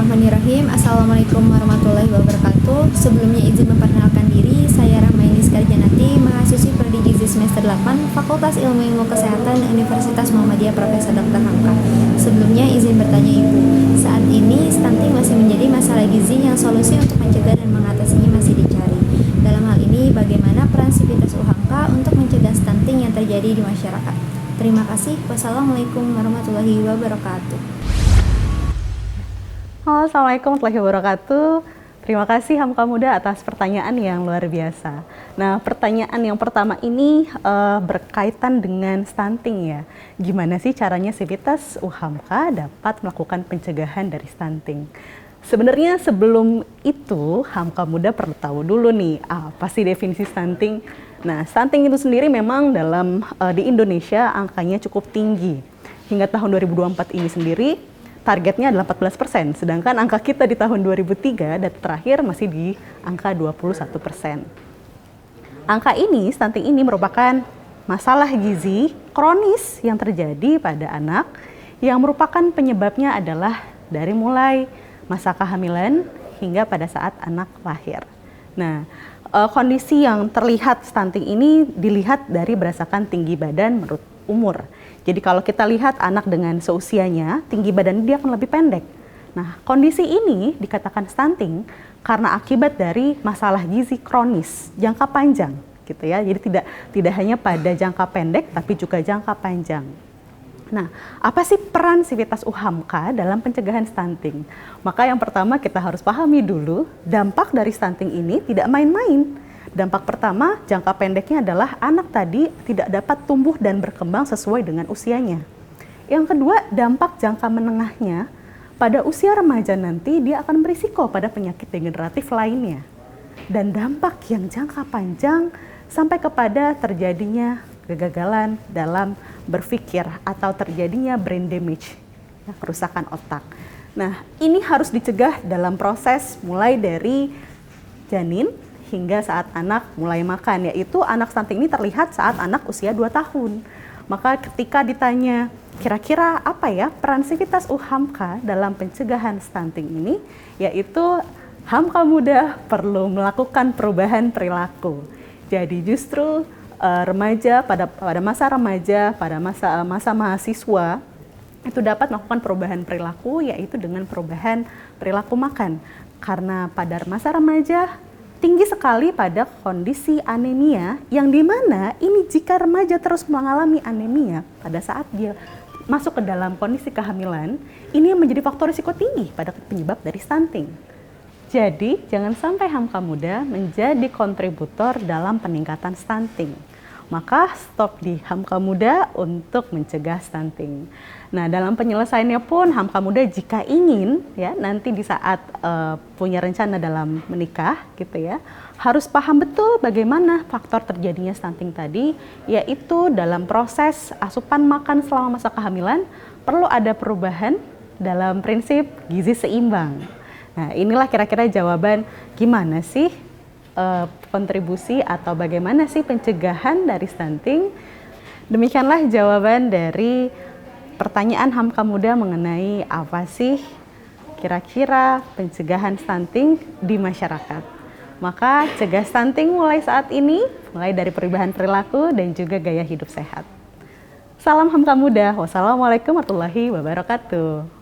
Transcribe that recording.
Bismillahirrahmanirrahim. Assalamualaikum warahmatullahi wabarakatuh. Sebelumnya izin memperkenalkan diri, saya Rahmaini Skarjanati, mahasiswi Prodi Gizi semester 8, Fakultas Ilmu Kesehatan Universitas Muhammadiyah Profesor Dr. Hamka. Sebelumnya izin bertanya Ibu, saat ini stunting masih menjadi masalah gizi yang solusi untuk mencegah dan mengatasinya masih dicari. Dalam hal ini, bagaimana peran Sivitas UHAMKA untuk mencegah stunting yang terjadi di masyarakat? Terima kasih. Wassalamualaikum warahmatullahi wabarakatuh. Halo, Assalamualaikum warahmatullahi wabarakatuh. Terima kasih Hamka Muda atas pertanyaan yang luar biasa. Nah, pertanyaan yang pertama ini berkaitan dengan stunting ya. Gimana sih caranya Sivitas UHAMKA dapat melakukan pencegahan dari stunting? Sebenarnya sebelum itu Hamka Muda perlu tahu dulu nih apa sih definisi stunting. Nah, stunting itu sendiri memang di Indonesia angkanya cukup tinggi. Hingga tahun 2024 ini sendiri targetnya adalah 14%, sedangkan angka kita di tahun 2003 data terakhir masih di angka 21%. Angka ini, stunting ini merupakan masalah gizi kronis yang terjadi pada anak yang merupakan penyebabnya adalah dari mulai masa kehamilan hingga pada saat anak lahir. Nah, kondisi yang terlihat stunting ini dilihat dari berdasarkan tinggi badan menurut umur. Jadi kalau kita lihat anak dengan seusianya, tinggi badan dia akan lebih pendek. Nah, kondisi ini dikatakan stunting karena akibat dari masalah gizi kronis jangka panjang, gitu ya. Jadi tidak hanya pada jangka pendek, tapi juga jangka panjang. Nah, apa sih peran Sivitas UHAMKA dalam pencegahan stunting? Maka yang pertama kita harus pahami dulu dampak dari stunting ini tidak main-main. Dampak pertama, jangka pendeknya adalah anak tadi tidak dapat tumbuh dan berkembang sesuai dengan usianya. Yang kedua, dampak jangka menengahnya, pada usia remaja nanti dia akan berisiko pada penyakit degeneratif lainnya. Dan dampak yang jangka panjang sampai kepada terjadinya kegagalan dalam berpikir atau terjadinya brain damage, ya, kerusakan otak. Nah, ini harus dicegah dalam proses mulai dari janin hingga saat anak mulai makan, yaitu anak stunting ini terlihat saat anak usia 2 tahun. Maka ketika ditanya, kira-kira apa ya peran Sivitas UHAMKA dalam pencegahan stunting ini, yaitu Hamka Muda perlu melakukan perubahan perilaku. Jadi justru remaja pada masa remaja, pada masa mahasiswa, itu dapat melakukan perubahan perilaku, yaitu dengan perubahan perilaku makan. Karena pada masa remaja, tinggi sekali pada kondisi anemia yang dimana ini jika remaja terus mengalami anemia pada saat dia masuk ke dalam kondisi kehamilan, ini menjadi faktor risiko tinggi pada penyebab dari stunting. Jadi jangan sampai Hamka Muda menjadi kontributor dalam peningkatan stunting. Maka stop di Hamka Muda untuk mencegah stunting. Nah, dalam penyelesaiannya pun Hamka Muda jika ingin ya nanti di saat punya rencana dalam menikah gitu ya, harus paham betul bagaimana faktor terjadinya stunting tadi, yaitu dalam proses asupan makan selama masa kehamilan perlu ada perubahan dalam prinsip gizi seimbang. Nah, inilah kira-kira jawaban gimana sih kontribusi atau bagaimana sih pencegahan dari stunting. Demikianlah jawaban dari pertanyaan Hamka Muda mengenai apa sih kira-kira pencegahan stunting di masyarakat. Maka cegah stunting mulai saat ini, mulai dari perubahan perilaku dan juga gaya hidup sehat. Salam Hamka Muda. Wassalamualaikum warahmatullahi wabarakatuh.